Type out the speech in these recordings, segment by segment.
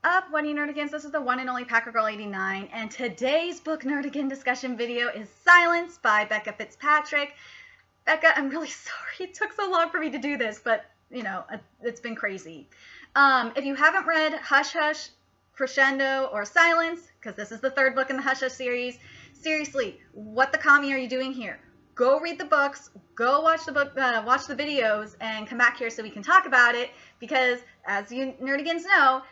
Up, What Are You Nerdigans? This is the one and only Packer Girl 89, and today's book nerdigan discussion video is Silence by Becca FitzPatrick. Becca, I'm really sorry it took so long for me to do this, but, you know, it's been crazy. If you haven't read Hush Hush, Crescendo, or Silence, because this is the third book in the Hush Hush series, seriously, what the commie are you doing here? Go read the books, go watch the videos, and come back here so we can talk about it, because, as you nerdigans know,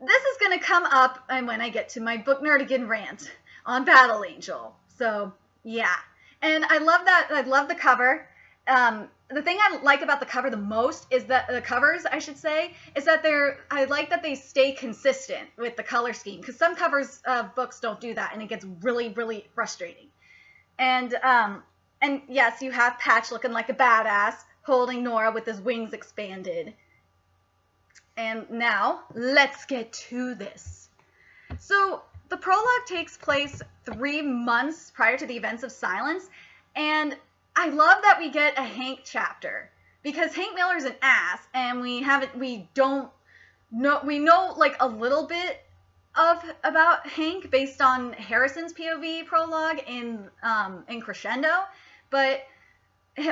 this is going to come up when I get to my book nerdigan rant on Battle Angel. So, yeah. And I love that. I love the cover. The thing I like about the cover the most is that the covers, I should say, is that I like that they stay consistent with the color scheme, because some covers of books don't do that, and it gets really, really frustrating. And yes, you have Patch looking like a badass, holding Nora with his wings expanded. And now, let's get to this. So, the prologue takes place 3 months prior to the events of Silence, and I love that we get a Hank chapter, because Hank Miller's an ass, and we know like a little bit about Hank based on Harrison's POV prologue in Crescendo, but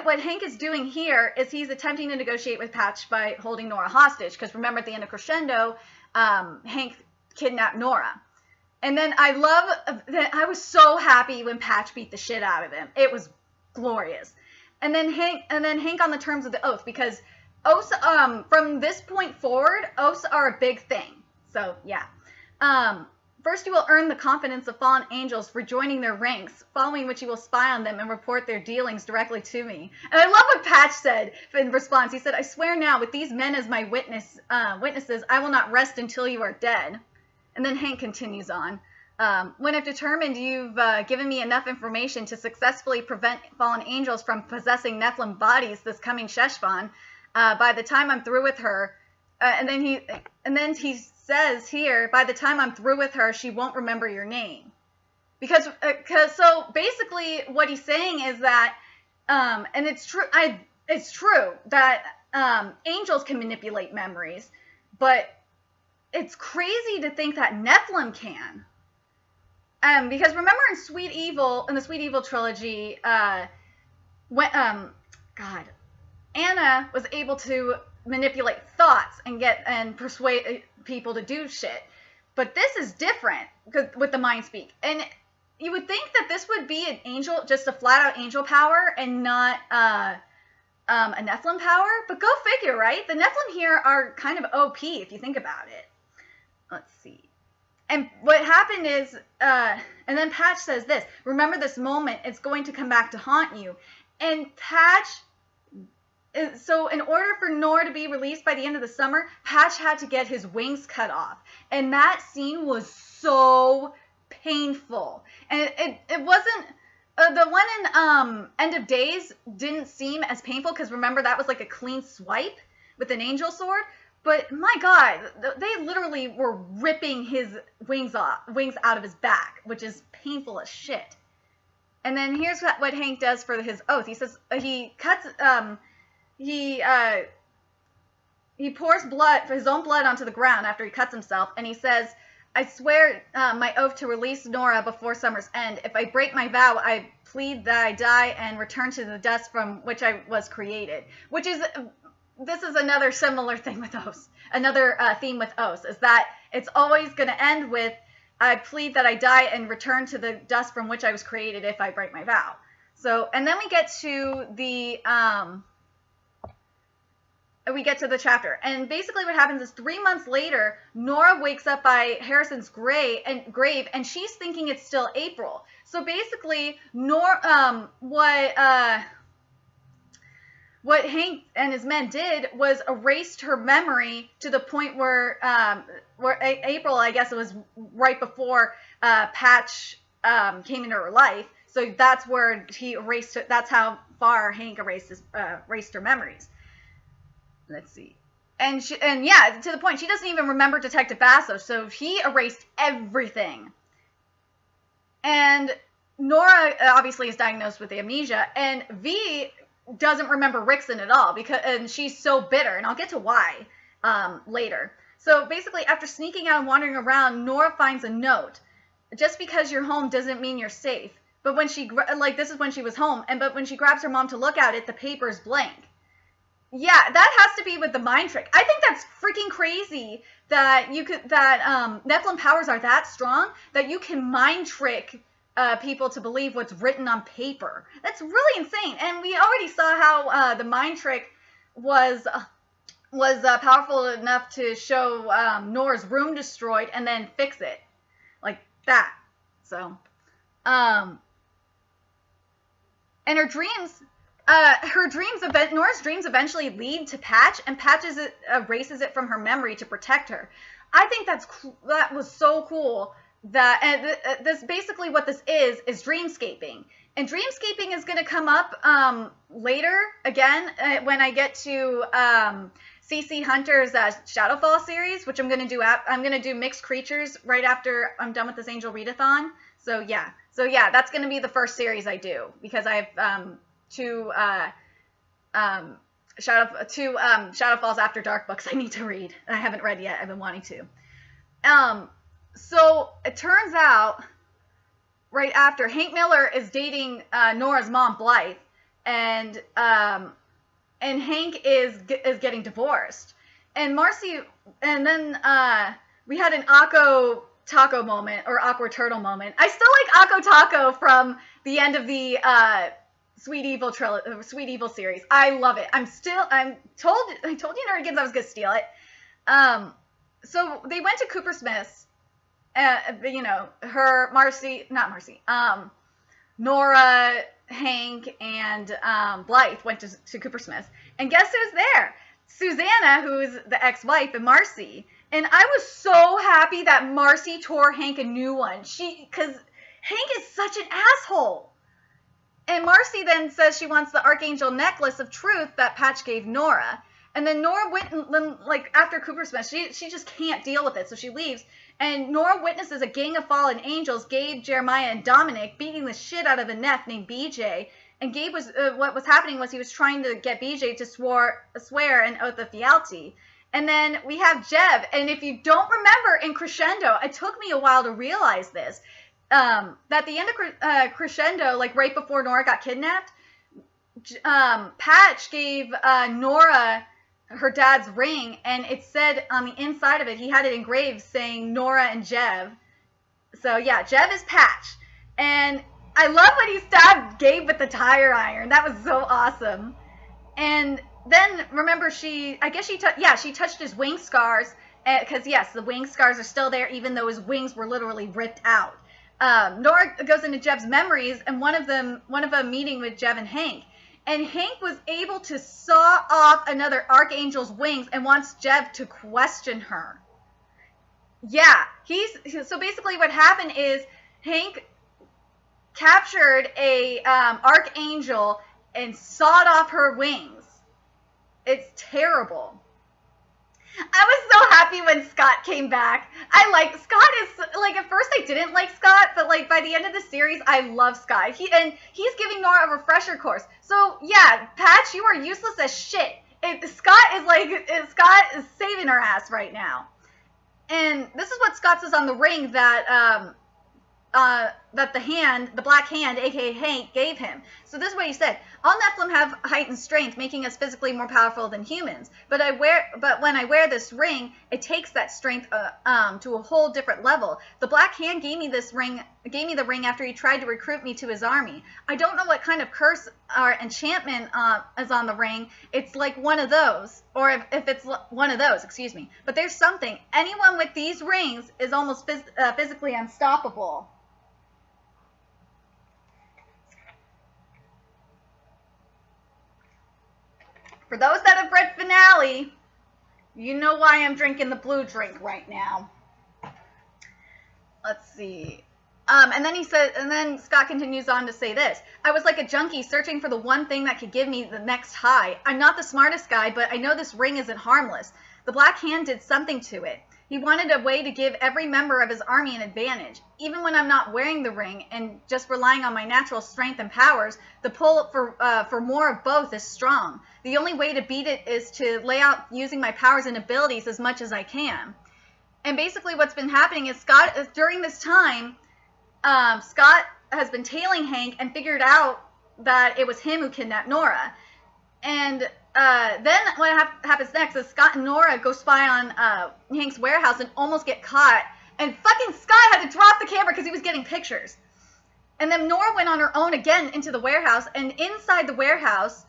what Hank is doing here is he's attempting to negotiate with Patch by holding Nora hostage, because remember at the end of Crescendo, Hank kidnapped Nora. And then I love that I was so happy when Patch beat the shit out of him. It was glorious. And then Hank on the terms of the oath, because oaths from this point forward, oaths are a big thing. So yeah. First, you will earn the confidence of fallen angels for joining their ranks, following which you will spy on them and report their dealings directly to me. And I love what Patch said in response. He said, "I swear now, with these men as my witnesses, I will not rest until you are dead." And then Hank continues on. When I've determined you've given me enough information to successfully prevent fallen angels from possessing Nephilim bodies this coming Sheshvan, by the time I'm through with her, and then he says here, by the time I'm through with her, she won't remember your name. Because so basically what he's saying is that, and it's true that angels can manipulate memories, but it's crazy to think that Nephilim can. Because remember in the Sweet Evil trilogy, when Anna was able to manipulate thoughts and persuade people to do shit, but this is different with the mind speak, and you would think that this would be an angel, just a flat out angel power, and not a Nephilim power. But go figure, right? The Nephilim here are kind of OP if you think about it. Let's see. And what happened is, and then Patch says this: "Remember this moment; it's going to come back to haunt you." And Patch. So in order for Nora to be released by the end of the summer, Patch had to get his wings cut off. And that scene was so painful. And it wasn't, the one in End of Days didn't seem as painful, because remember that was like a clean swipe with an angel sword. But my God, they literally were ripping his wings out of his back, which is painful as shit. And then here's what Hank does for his oath. He says, he cuts, he pours his own blood onto the ground after he cuts himself, and he says, "I swear my oath to release Nora before summer's end. If I break my vow, I plead that I die and return to the dust from which I was created." This is another similar thing with oaths. Another theme with oaths is that it's always going to end with, "I plead that I die and return to the dust from which I was created if I break my vow." So, and then we get to the chapter, and basically what happens is 3 months later, Nora wakes up by Harrison's grave, and she's thinking it's still April. So basically, what Hank and his men did was erased her memory to the point where April, I guess it was right before Patch came into her life. So that's where he erased it. That's how far Hank erased her memories. Let's see. And yeah, to the point, she doesn't even remember Detective Basso, so he erased everything. And Nora obviously is diagnosed with amnesia, and V doesn't remember Rickson at all, and she's so bitter, and I'll get to why later. So basically, after sneaking out and wandering around, Nora finds a note. Just because you're home doesn't mean you're safe. But when she, like, this is when she was home, but when she grabs her mom to look at it, the paper's blank. Yeah, that has to be with the mind trick. I think that's freaking crazy that Nephilim powers are that strong that you can mind trick people to believe what's written on paper. That's really insane. And we already saw how the mind trick was powerful enough to show Nora's room destroyed and then fix it like that. So, and her dreams. Nora's dreams eventually lead to Patch, and Patch erases it from her memory to protect her. I think that was so cool. This basically what this is dreamscaping, and dreamscaping is going to come up later again when I get to CC Hunter's Shadowfall series, which I'm going to do. I'm going to do Mixed Creatures right after I'm done with this Angel-Readathon. So yeah, that's going to be the first series I do because I have two Shadowfalls After Dark books I need to read. I haven't read yet. I've been wanting to. So it turns out right after Hank Miller is dating Nora's mom Blythe, and Hank is getting divorced, and Marcy, and then we had an Akko Taco moment or Awkward Turtle moment. I still like Akko Taco from the end of the Sweet Evil series. I love it. I told you Nerd Kids I was gonna steal it. So they went to Coopersmith's. Nora, Hank, and Blythe went to Coopersmith's, and guess who's there? Susanna, who's the ex-wife, and Marcy. And I was so happy that Marcy tore Hank a new one. Because Hank is such an asshole. And Marcy then says she wants the Archangel necklace of truth that Patch gave Nora. And then Nora went, after Coopersmith, she just can't deal with it, so she leaves. And Nora witnesses a gang of fallen angels, Gabe, Jeremiah, and Dominic, beating the shit out of a Neph named BJ. And Gabe what was happening was he was trying to get BJ to swear an oath of fealty. And then we have Jeb. And if you don't remember in Crescendo, it took me a while to realize this, that the end of Crescendo, like right before Nora got kidnapped, Patch gave Nora her dad's ring, and it said on the inside of it, he had it engraved saying Nora and Jev. So yeah, Jev is Patch. And I love when he stabbed Gabe with the tire iron. That was so awesome. And then remember she touched his wing scars, because yes, the wing scars are still there even though his wings were literally ripped out. Nora goes into Jev's memories, and one of them meeting with Jev and Hank. And Hank was able to saw off another Archangel's wings and wants Jev to question her. Yeah, so basically what happened is Hank captured a Archangel and sawed off her wings. It's terrible. I was so happy when Scott came back. Scott is, like, at first I didn't like Scott, but, like, by the end of the series, I love Scott. He's giving Nora a refresher course. So, yeah, Patch, you are useless as shit. Scott is saving her ass right now. And this is what Scott says on the ring that the black hand, aka Hank, gave him. So this is what he said: all Nephilim have heightened strength, making us physically more powerful than humans. But when I wear this ring, it takes that strength to a whole different level. The black hand gave me the ring after he tried to recruit me to his army. I don't know what kind of curse or enchantment is on the ring. It's like one of those, or if it's one of those, excuse me. But there's something. Anyone with these rings is almost physically unstoppable. For those that have read Finale, you know why I'm drinking the blue drink right now. Let's see. And then Scott continues on to say this: I was like a junkie searching for the one thing that could give me the next high. I'm not the smartest guy, but I know this ring isn't harmless. The black hand did something to it. He wanted a way to give every member of his army an advantage. Even when I'm not wearing the ring and just relying on my natural strength and powers, the pull for more of both is strong. The only way to beat it is to lay out using my powers and abilities as much as I can. And basically what's been happening is Scott, during this time, Scott has been tailing Hank and figured out that it was him who kidnapped Nora. And then what happens next is Scott and Nora go spy on Hank's warehouse and almost get caught. And fucking Scott had to drop the camera because he was getting pictures. And then Nora went on her own again into the warehouse. And inside the warehouse,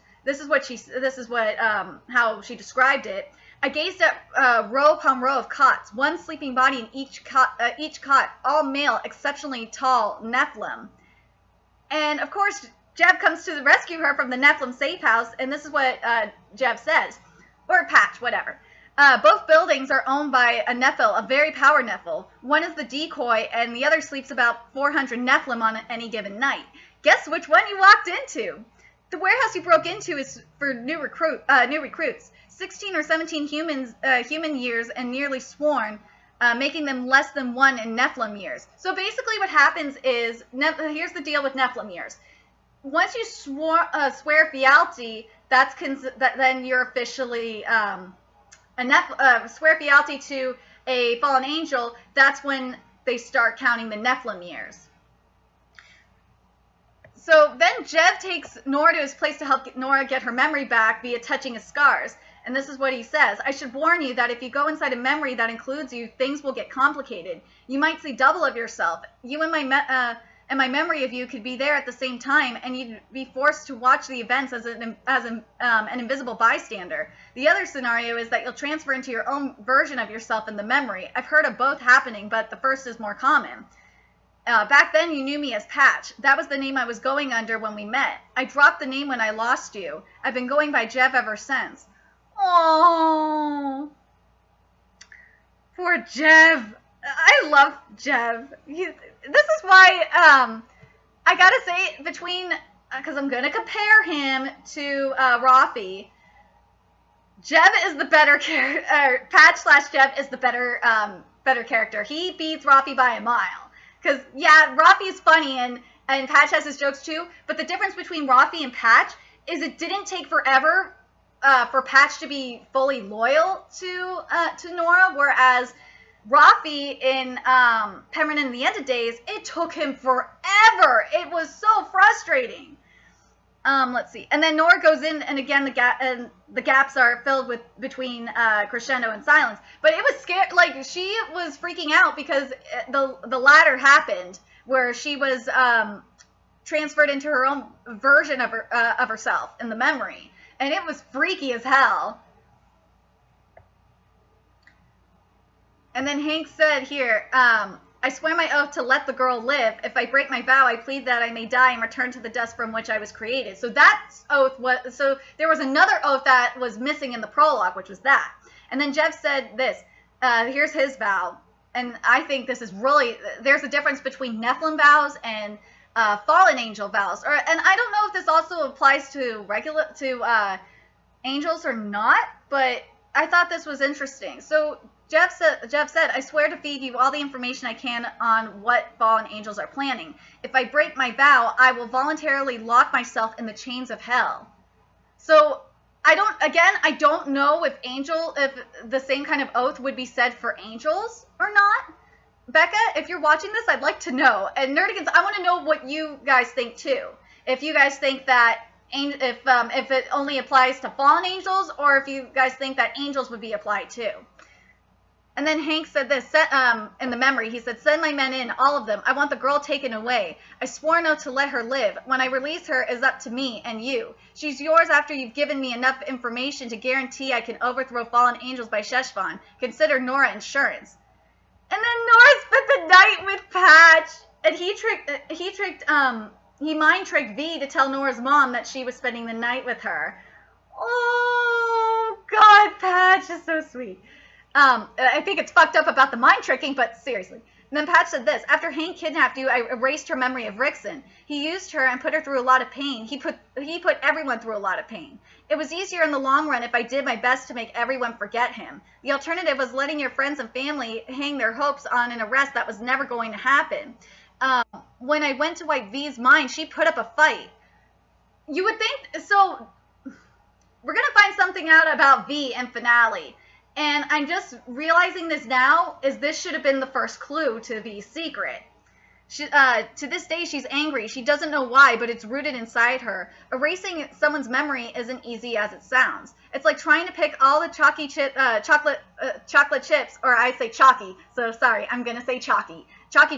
how she described it. I gazed at row upon row of cots, one sleeping body in each cot, all male, exceptionally tall Nephilim. And of course, Jev comes to rescue her from the Nephilim safe house, and this is what Jev says, or Patch, whatever. Both buildings are owned by a Nephil, a very power Nephil. One is the decoy, and the other sleeps about 400 Nephilim on any given night. Guess which one you walked into? The warehouse you broke into is for new recruits. 16 or 17 human years and nearly sworn, making them less than 1 in Nephilim years. So basically what happens is, here's the deal with Nephilim years. Once you swear fealty, then you're officially swear fealty to a fallen angel. That's when they start counting the Nephilim years. So then Jev takes Nora to his place to help Nora get her memory back via touching his scars. And this is what he says. I should warn you that if you go inside a memory that includes you, things will get complicated. You might see double of yourself. You and my memory of you could be there at the same time, and you'd be forced to watch the events as an invisible bystander. The other scenario is that you'll transfer into your own version of yourself in the memory. I've heard of both happening, but the first is more common. Back then, you knew me as Patch. That was the name I was going under when we met. I dropped the name when I lost you. I've been going by Jev ever since. Oh, poor Jev. I love Jev. This is why I gotta say, because I'm gonna compare him to Rafi. Jev is the better character. Patch/Jev is the better character. He beats Rafi by a mile. Because yeah, Rafi is funny and Patch has his jokes too. But the difference between Rafi and Patch is it didn't take forever for Patch to be fully loyal to Nora, whereas Rafi in Permanent in the End of Days, it took him forever. It was so frustrating. Let's see. And then Nora goes in, and again, the gaps are filled between Crescendo and Silence. But it was scary. Like, she was freaking out because the latter happened, where she was transferred into her own version of herself in the memory. And it was freaky as hell. And then Hank said here, I swear my oath to let the girl live. If I break my vow, I plead that I may die and return to the dust from which I was created. So that oath was, so there was another oath that was missing in the prologue, which was that. And then Jev said this, here's his vow. And I think this is really, there's a difference between Nephilim vows and fallen angel vows. And I don't know if this also applies to angels or not, but I thought this was interesting. So Jev said, I swear to feed you all the information I can on what fallen angels are planning. If I break my vow, I will voluntarily lock myself in the chains of hell. So I don't know if the same kind of oath would be said for angels or not. Becca, if you're watching this, I'd like to know. And Nerdigans, I want to know what you guys think too. If you guys think that if it only applies to fallen angels, or if you guys think that angels would be applied too. And then Hank said this, in the memory, he said, send my men in, all of them. I want the girl taken away. I swore no to let her live. When I release her, it's up to me and you. She's yours after you've given me enough information to guarantee I can overthrow fallen angels by Sheshvan. Consider Nora insurance. And then Nora spent the night with Patch, and he mind-tricked V to tell Nora's mom that she was spending the night with her. Oh, God, Patch is so sweet. I think it's fucked up about the mind tricking, but seriously. And then Patch said this: after Hank kidnapped you, I erased her memory of Rickson. He used her and put her through a lot of pain. He put everyone through a lot of pain. It was easier in the long run if I did my best to make everyone forget him. The alternative was letting your friends and family hang their hopes on an arrest that was never going to happen. When I went to wipe V's mind, she put up a fight. You would think, so we're going to find something out about V in finale. And I'm just realizing this now, is this should have been the first clue to V's secret. To this day, she's angry. She doesn't know why, but it's rooted inside her. Erasing someone's memory isn't easy as it sounds. It's like trying to pick all the chocolate chips, or I say chalky, so sorry, I'm going to say chalky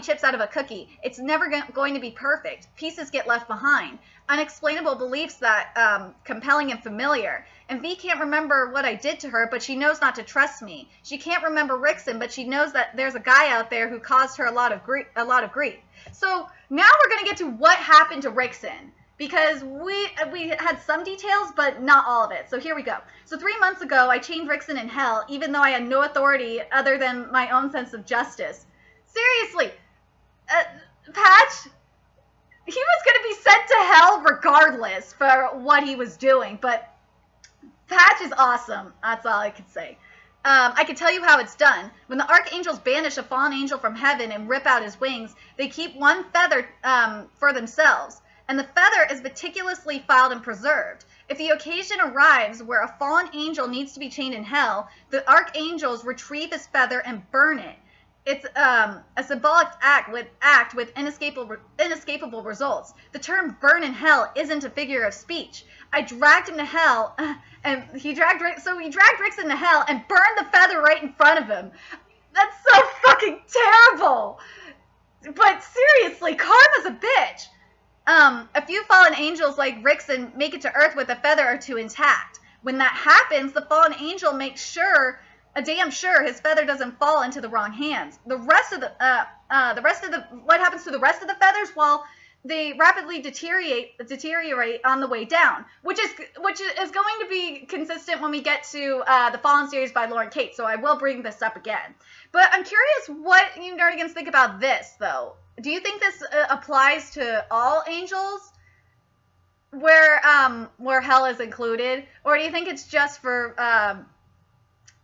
chips out of a cookie. It's never going to be perfect. Pieces get left behind. Unexplainable beliefs that compelling and familiar. And V can't remember what I did to her, but she knows not to trust me. She can't remember Rickson, but she knows that there's a guy out there who caused her a lot of grief. So now we're going to get to what happened to Rickson, because we had some details, but not all of it. So here we go. So 3 months ago, I chained Rickson in hell, even though I had no authority other than my own sense of justice. Seriously, Patch, he was going to be sent to hell regardless for what he was doing, but Patch is awesome. That's all I can say. I can tell you how it's done. When the archangels banish a fallen angel from heaven and rip out his wings, they keep one feather for themselves, and the feather is meticulously filed and preserved. If the occasion arrives where a fallen angel needs to be chained in hell, the archangels retrieve his feather and burn it. It's a symbolic act with inescapable results. The term burn in hell isn't a figure of speech. I dragged him to hell, and he dragged Rickson to hell and burned the feather right in front of him. That's so fucking terrible. But seriously, karma's a bitch. A few fallen angels like Rickson make it to Earth with a feather or two intact. When that happens, the fallen angel makes damn sure his feather doesn't fall into the wrong hands. What happens to the rest of the feathers? Well, they rapidly deteriorate on the way down, which is going to be consistent when we get to the Fallen series by Lauren Kate. So I will bring this up again. But I'm curious what you nerdigans think about this, though. Do you think this applies to all angels, where hell is included, or do you think it's just for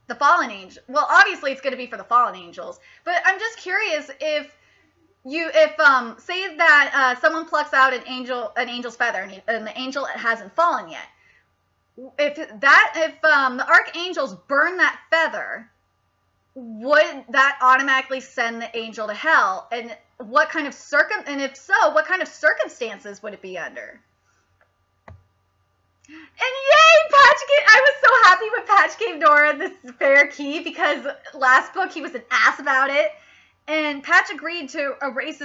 the fallen angel? Well, obviously it's going to be for the fallen angels, but I'm just curious if say that someone plucks out an angel's feather and the angel hasn't fallen yet. If the archangels burn that feather, would that automatically send the angel to hell? And what kind of if so, what kind of circumstances would it be under? And yay, I was so happy when Patch gave Nora this spare key, because last book he was an ass about it. And Patch agreed to erase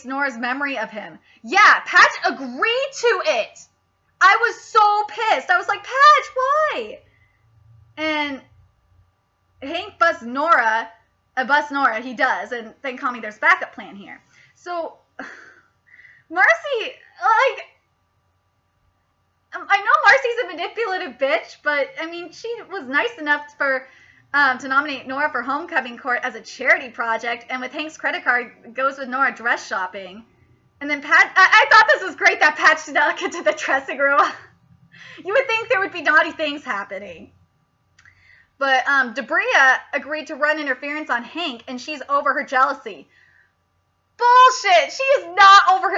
Nora's memory of him. Yeah, Patch agreed to it. I was so pissed. I was like, Patch, why? And Hank busts Nora, he does, and then call me there's backup plan here. So, Marcy, like, I know Marcy's a manipulative bitch, but, I mean, she was nice enough to nominate Nora for homecoming court as a charity project, and with Hank's credit card, goes with Nora dress shopping. And then I thought this was great that Patch did not get to the dressing room. You would think there would be naughty things happening. But Debria agreed to run interference on Hank, and she's over her jealousy. Bullshit! She is not over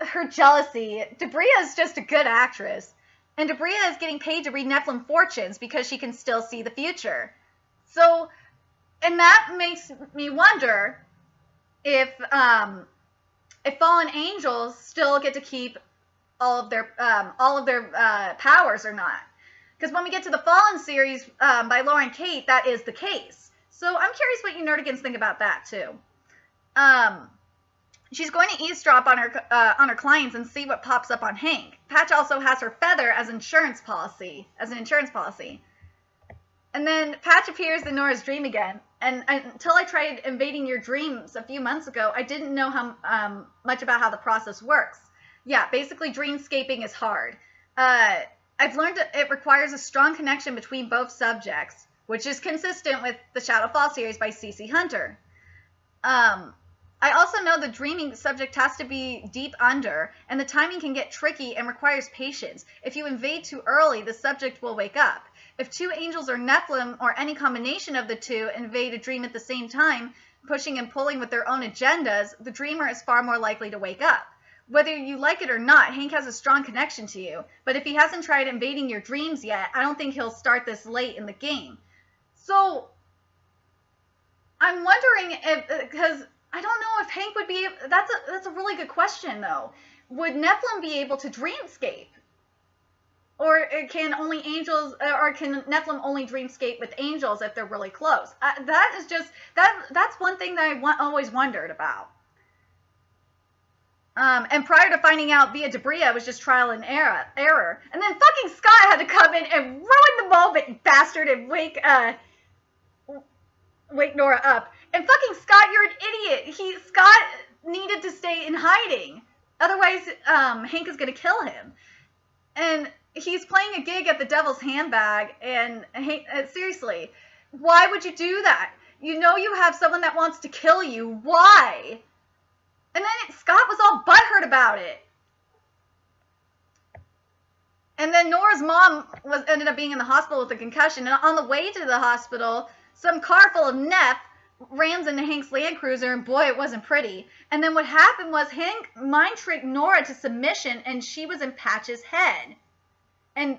her jealousy. Debria is just a good actress. And Debria is getting paid to read Nephilim fortunes because she can still see the future. So, and that makes me wonder if fallen angels still get to keep all of their powers or not. Because when we get to the Fallen series by Lauren Kate, that is the case. So I'm curious what you nerdigans think about that too. She's going to eavesdrop on her clients and see what pops up on Hank. Patch also has her feather as an insurance policy. And then Patch appears in Nora's dream again. And until I tried invading your dreams a few months ago, I didn't know how much about how the process works. Yeah, basically dreamscaping is hard. I've learned that it requires a strong connection between both subjects, which is consistent with the Shadowfall series by C.C. Hunter. I also know the dreaming subject has to be deep under, and the timing can get tricky and requires patience. If you invade too early, the subject will wake up. If two angels or Nephilim or any combination of the two invade a dream at the same time, pushing and pulling with their own agendas, the dreamer is far more likely to wake up. Whether you like it or not, Hank has a strong connection to you, but if he hasn't tried invading your dreams yet, I don't think he'll start this late in the game. So, I'm wondering if, because I don't know if Hank would be, that's a really good question though. Would Nephilim be able to dreamscape? Or can only angels, or can Nephilim only dreamscape with angels if they're really close? That is just, that's one thing that I always wondered about. And prior to finding out via debris, it was just trial and error. And then fucking Scott had to come in and ruin the moment, you bastard, and wake Nora up. And fucking Scott, you're an idiot. Scott needed to stay in hiding. Otherwise, Hank is going to kill him. And he's playing a gig at the Devil's Handbag. And Hank, seriously, why would you do that? You know you have someone that wants to kill you. Why? And then Scott was all butthurt about it. And then Nora's mom ended up being in the hospital with a concussion. And on the way to the hospital, some car full of Neph rams into Hank's Land Cruiser, and boy, it wasn't pretty. And then what happened was Hank mind-tricked Nora to submission, and she was in Patch's head. And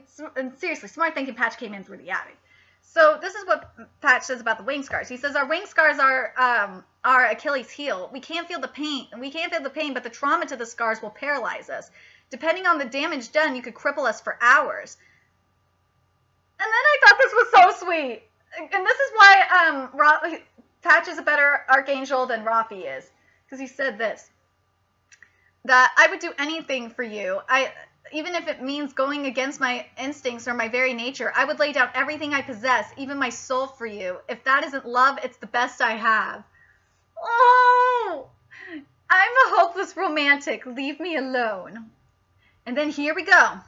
seriously, smart thinking Patch came in through the attic. So this is what Patch says about the wing scars. He says, our wing scars are Achilles' heel. We can't feel the pain, but the trauma to the scars will paralyze us. Depending on the damage done, you could cripple us for hours. And then I thought this was so sweet. And this is why Patch is a better archangel than Rafi is. Because he said this. That I would do anything for you. Even if it means going against my instincts or my very nature, I would lay down everything I possess, even my soul for you. If that isn't love, it's the best I have. Oh, I'm a hopeless romantic. Leave me alone. And then here we go.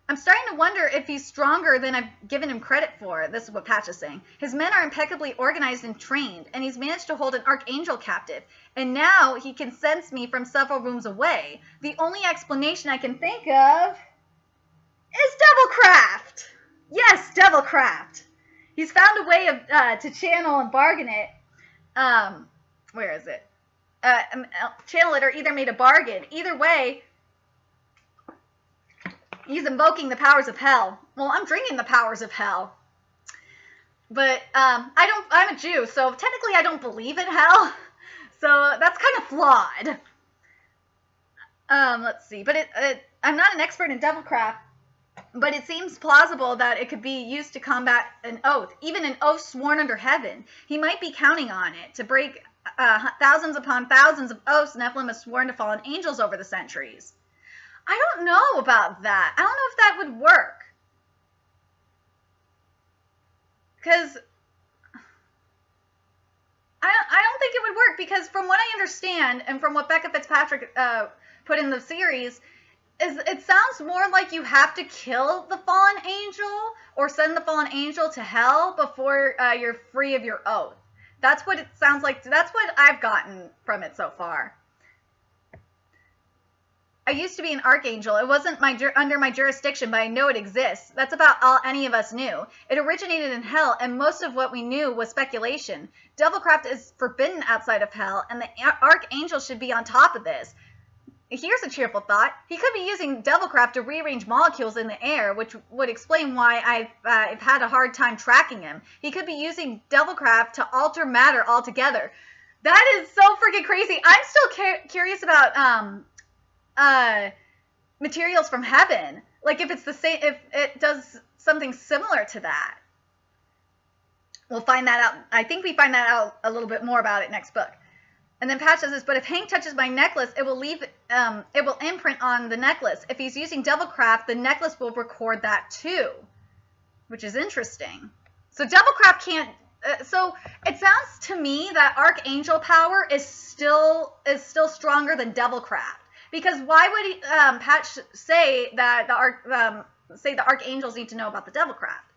I'm starting to wonder if he's stronger than I've given him credit for. This is what Patch is saying. His men are impeccably organized and trained, and he's managed to hold an archangel captive. And now he can sense me from several rooms away. The only explanation I can think of is Devilcraft. Yes, Devilcraft. He's found a way to channel and bargain it. Where is it? Channel it or either made a bargain. Either way, he's invoking the powers of hell. Well, I'm drinking the powers of hell. But I'm a Jew, so technically I don't believe in hell. So that's kind of flawed. Let's see. But I'm not an expert in Devilcraft, but it seems plausible that it could be used to combat an oath, even an oath sworn under heaven. He might be counting on it to break thousands upon thousands of oaths Nephilim has sworn to fallen angels over the centuries. I don't know about that. I don't know if that would work. Because I don't think it would work, because from what I understand and from what Becca FitzPatrick put in the series, it sounds more like you have to kill the fallen angel or send the fallen angel to hell before you're free of your oath. That's what it sounds like. That's what I've gotten from it so far. I used to be an archangel. It wasn't under my jurisdiction, but I know it exists. That's about all any of us knew. It originated in hell, and most of what we knew was speculation. Devilcraft is forbidden outside of hell, and the archangel should be on top of this. Here's a cheerful thought. He could be using Devilcraft to rearrange molecules in the air, which would explain why I've had a hard time tracking him. He could be using Devilcraft to alter matter altogether. That is so freaking crazy. I'm still curious about materials from heaven. Like if it's the same, if it does something similar to that. We'll find that out. I think we find that out a little bit more about it next book. And then Patch says this, but if Hank touches my necklace, it will imprint on the necklace. If he's using Devilcraft, the necklace will record that too, which is interesting. So Devilcraft can't, so it sounds to me that Archangel power is still stronger than Devilcraft. Because why would Patch say that the Archangels need to know about the Devilcraft?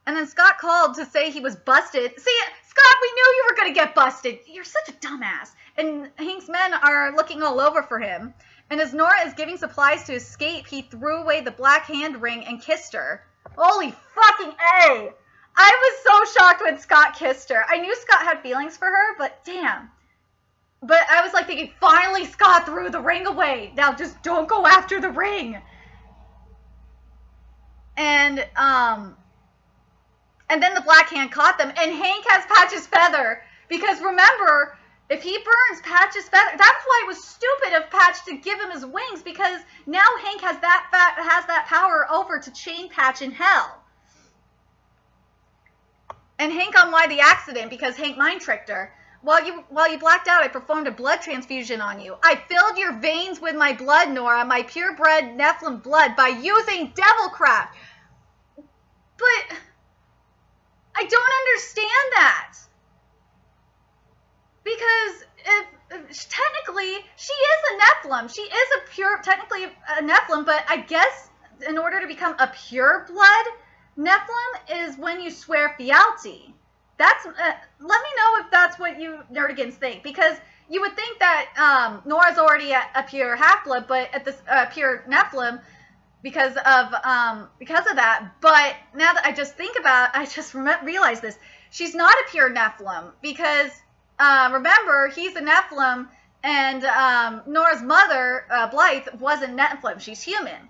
And then Scott called to say he was busted. See, Scott, we knew you were going to get busted. You're such a dumbass. And Hank's men are looking all over for him. And as Nora is giving supplies to escape, he threw away the black hand ring and kissed her. Holy fucking A! I was so shocked when Scott kissed her. I knew Scott had feelings for her, but damn. But I was like thinking, finally Scott threw the ring away. Now just don't go after the ring. And then the black hand caught them, and Hank has Patch's feather. Because remember, if he burns Patch's feather, that's why it was stupid of Patch to give him his wings, because now Hank has that power over to chain Patch in hell. And Hank unwind the accident because Hank mind tricked her. While you blacked out, I performed a blood transfusion on you. I filled your veins with my blood, Nora, my purebred Nephilim blood, by using devilcraft. But I don't understand that. Because if technically, she is a Nephilim. She is technically a Nephilim, but I guess in order to become a pure blood Nephilim is when you swear fealty. That's let me know if that's what you nerdigans think, because you would think that Nora's already a pure half-blood, but at this pure Nephilim because of that. But now that I just think about it, I just realized this. She's not a pure Nephilim because remember, he's a Nephilim, and Nora's mother, Blythe, wasn't Nephilim. She's human.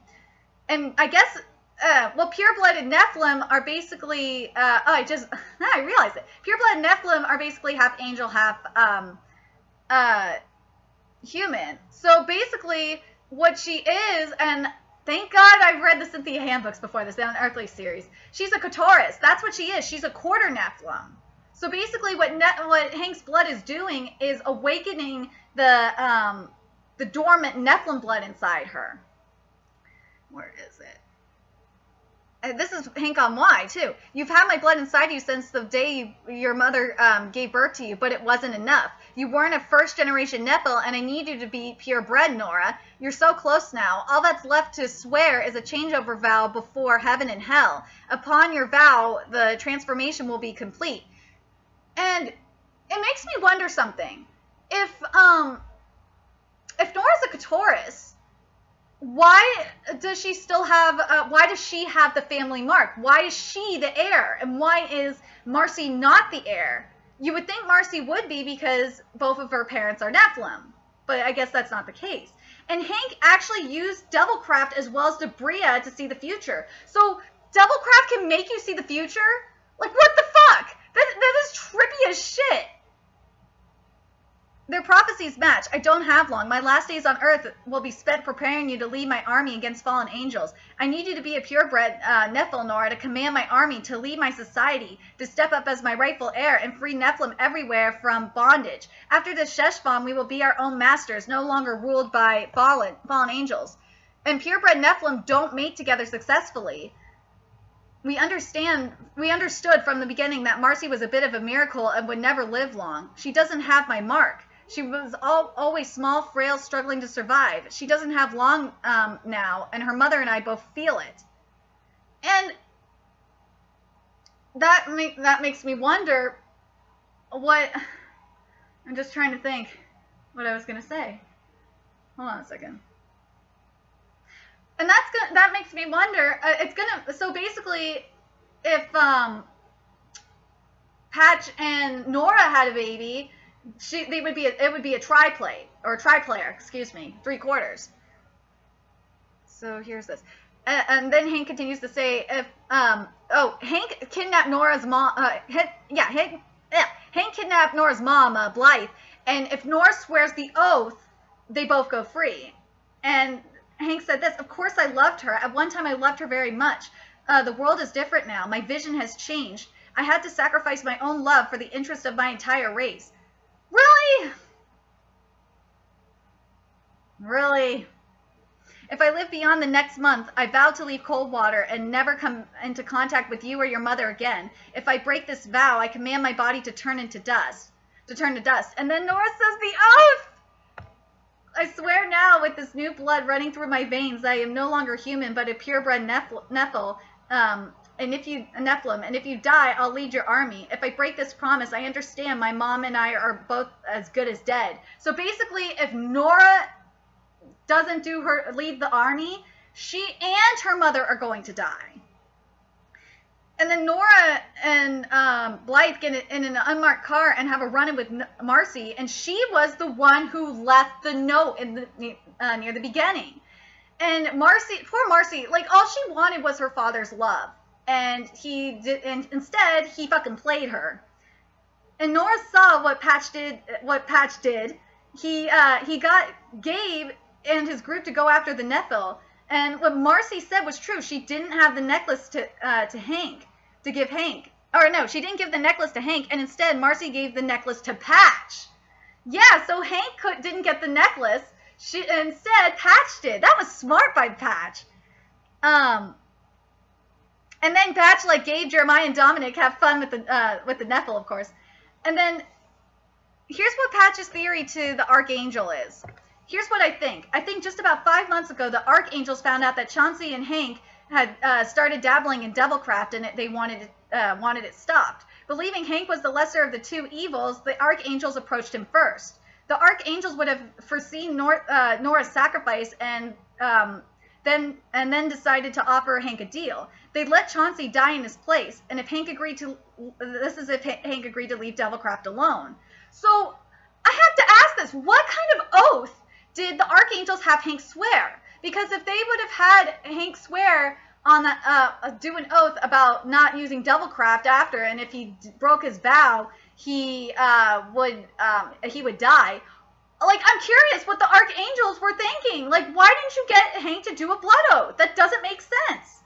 And I guess, well, pure-blooded Nephilim are basically, I realized it. Pure-blooded Nephilim are basically half angel, half human. So basically, what she is, and thank God I've read the Cynthia handbooks before this, the Unearthly series. She's a Katoris. That's what she is. She's a quarter Nephilim. So basically, what Hank's blood is doing is awakening the dormant Nephilim blood inside her. Where is it? This is Hank on Y, too. You've had my blood inside you since the day your mother gave birth to you, but it wasn't enough. You weren't a first-generation Nephil, and I need you to be purebred, Nora. You're so close now. All that's left to swear is a changeover vow before heaven and hell. Upon your vow, the transformation will be complete. And it makes me wonder something. If Nora's a Katoris, why does she still have, why does she have the family mark? Why is she the heir? And why is Marcy not the heir? You would think Marcy would be because both of her parents are Nephilim, but I guess that's not the case. And Hank actually used Devilcraft as well as Debria to see the future. So Devilcraft can make you see the future? Like, what the fuck? That is trippy as shit. Their prophecies match. I don't have long. My last days on Earth will be spent preparing you to lead my army against fallen angels. I need you to be a purebred Nephil, Nora, to command my army, to lead my society, to step up as my rightful heir, and free Nephilim everywhere from bondage. After the Sheshbon, we will be our own masters, no longer ruled by fallen angels. And purebred Nephilim don't mate together successfully. We understood from the beginning that Marcy was a bit of a miracle and would never live long. She doesn't have my mark. She was always small, frail, struggling to survive. She doesn't have long now, and her mother and I both feel it. And that makes me wonder what... I'm just trying to think what I was going to say. Hold on a second. And that makes me wonder, so basically, if Patch and Nora had a baby, it would be a triplay, or triplayer, excuse me, 3/4. So here's this. And then Hank continues to say, if, Hank kidnapped Nora's mom, Hank kidnapped Nora's mom, Blythe, and if Nora swears the oath, they both go free. And Hank said this, of course I loved her. At one time I loved her very much. The world is different now. My vision has changed. I had to sacrifice my own love for the interest of my entire race. Really? Really? If I live beyond the next month, I vow to leave Coldwater and never come into contact with you or your mother again. If I break this vow, I command my body to turn to dust. And then Nora says the oath! I swear now, with this new blood running through my veins, I am no longer human, but a purebred Nephil, and if you die, I'll lead your army. If I break this promise, I understand my mom and I are both as good as dead. So basically, if Nora doesn't lead the army, she and her mother are going to die. And then Nora and Blythe get in an unmarked car and have a run-in with Marcy, and she was the one who left the note in near the beginning. And poor Marcy, like, all she wanted was her father's love, and instead he fucking played her. And Nora saw what Patch did. He got Gabe and his group to go after the Nephil. And what Marcy said was true. She didn't have the necklace to Hank, to give Hank. Or no, she didn't give the necklace to Hank, and instead Marcy gave the necklace to Patch. Yeah, so Hank didn't get the necklace. Instead, Patch did. That was smart by Patch. And then Patch, like, Gabe, Jeremiah, and Dominic have fun with the Nephil, of course. And then here's what Patch's theory to the Archangel is. Here's what I think. I think just about 5 months ago, the Archangels found out that Chauncey and Hank had started dabbling in devilcraft, and they wanted it stopped. Believing Hank was the lesser of the two evils, the Archangels approached him first. The Archangels would have foreseen Nora's sacrifice and then decided to offer Hank a deal. They'd let Chauncey die in his place, and if Hank agreed to leave Devilcraft alone. So I have to ask this: what kind of oath did the Archangels have Hank swear? Because if they would have had Hank swear on do an oath about not using Devilcraft after, and if he broke his vow, he would die. Like, I'm curious what the Archangels were thinking. Like, why didn't you get Hank to do a blood oath? That doesn't make sense.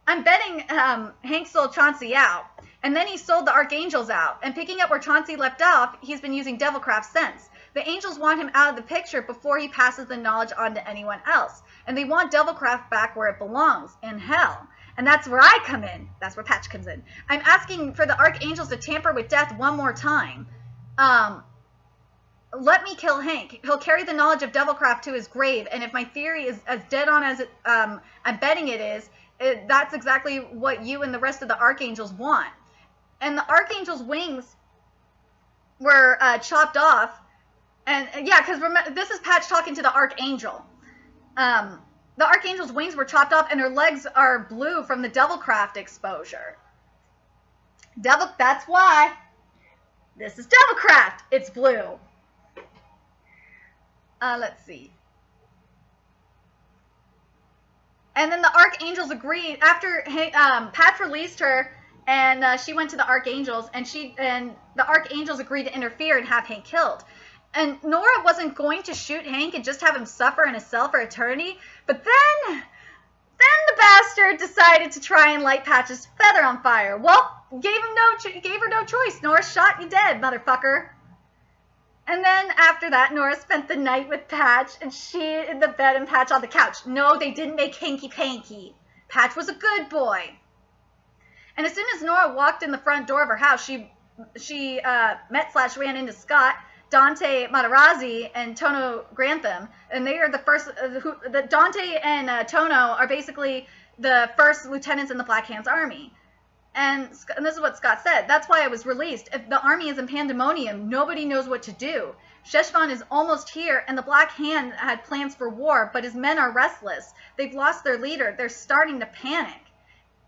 I'm betting Hank sold Chauncey out, and then he sold the Archangels out. And picking up where Chauncey left off, he's been using Devilcraft since. The Angels want him out of the picture before he passes the knowledge on to anyone else. And they want Devilcraft back where it belongs, in hell. And that's where I come in. That's where Patch comes in. I'm asking for the Archangels to tamper with death one more time. Let me kill Hank. He'll carry the knowledge of Devilcraft to his grave, and if my theory is as dead on as I'm betting it is, that's exactly what you and the rest of the Archangels want. And the Archangels' wings were chopped off. And yeah, because this is Patch talking to the Archangel. The Archangel's wings were chopped off, and her legs are blue from the Devilcraft exposure. That's why. This is Devilcraft. It's blue. Let's see. And then the Archangels agreed after Patch released her, and she went to the Archangels, and the Archangels agreed to interfere and have Hank killed. And Nora wasn't going to shoot Hank and just have him suffer in a cell for eternity, but then the bastard decided to try and light Patch's feather on fire. Well, gave her no choice. Nora shot you dead, motherfucker. And then after that, Nora spent the night with Patch, and she in the bed and Patch on the couch. No, they didn't make hanky-panky. Patch was a good boy. And as soon as Nora walked in the front door of her house, she met/ran into Scott, Dante Materazzi, and Tono Grantham. And they are the first, Dante and Tono are basically the first lieutenants in the Black Hand's army. And this is what Scott said: that's why I was released. If the army is in pandemonium, nobody knows what to do. Sheshvan is almost here, and the Black Hand had plans for war, but his men are restless. They've lost their leader. They're starting to panic.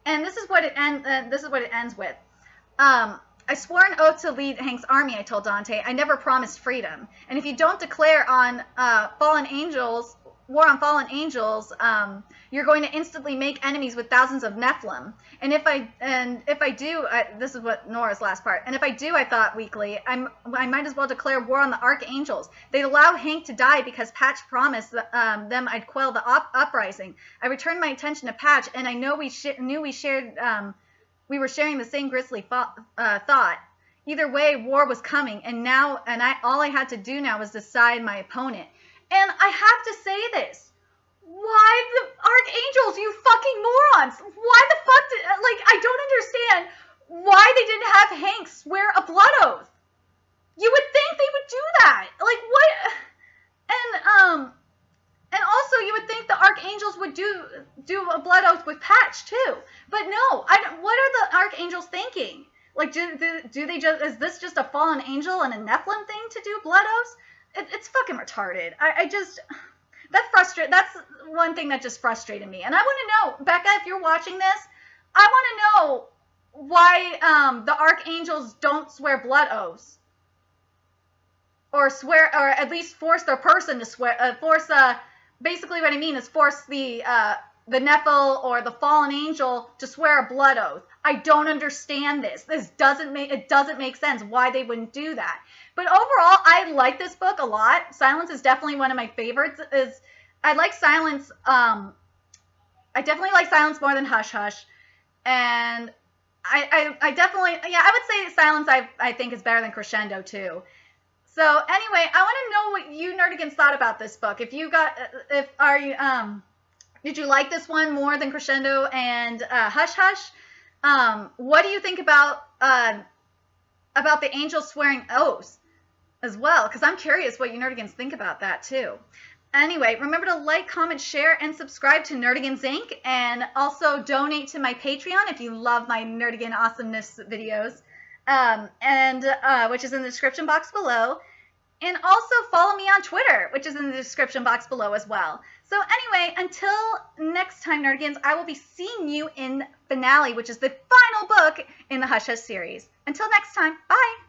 And this is what it ends with. I swore an oath to lead Hank's army, I told Dante. I never promised freedom. And if you don't declare on war on fallen angels, you're going to instantly make enemies with thousands of Nephilim. And if I do, this is what Nora's last part. And if I do, I thought weakly, I might as well declare war on the Archangels. They'd allow Hank to die because Patch promised them I'd quell the uprising. I returned my attention to Patch, and I know we were sharing the same grisly thought. Either way, war was coming, and all I had to do now was decide my opponent. And I have to say this. Why the Archangels, you fucking morons? Why the fuck I don't understand why they didn't have Hank swear a blood oath. You would think they would do that. Like, what? And also you would think the archangels would do a blood oath with Patch too. But no, what are the archangels thinking? Like, do they just, is this just a fallen angel and a Nephilim thing to do blood oaths? It's fucking retarded. That's one thing that just frustrated me. And I want to know, Becca, if you're watching this, I want to know why the archangels don't swear blood oaths. Or at least force their person to swear, basically what I mean is force the Nephil or the fallen angel to swear a blood oath. I don't understand this. It doesn't make sense why they wouldn't do that. But overall, I like this book a lot. Silence is definitely one of my favorites. I like Silence. I definitely like Silence more than Hush Hush. And I definitely, yeah, I would say Silence I think is better than Crescendo too. So anyway, I want to know what you nerdigans thought about this book. Did you like this one more than Crescendo and Hush Hush? What do you think about the angels swearing oaths as well? Because I'm curious what you nerdigans think about that too. Anyway, remember to like, comment, share, and subscribe to Nerdigans Inc. And also donate to my Patreon if you love my Nerdigan awesomeness videos. Which is in the description box below. And also follow me on Twitter, which is in the description box below as well. So anyway, until next time, Nerdigans, I will be seeing you in Finale, which is the final book in the Hush Hush series. Until next time, bye!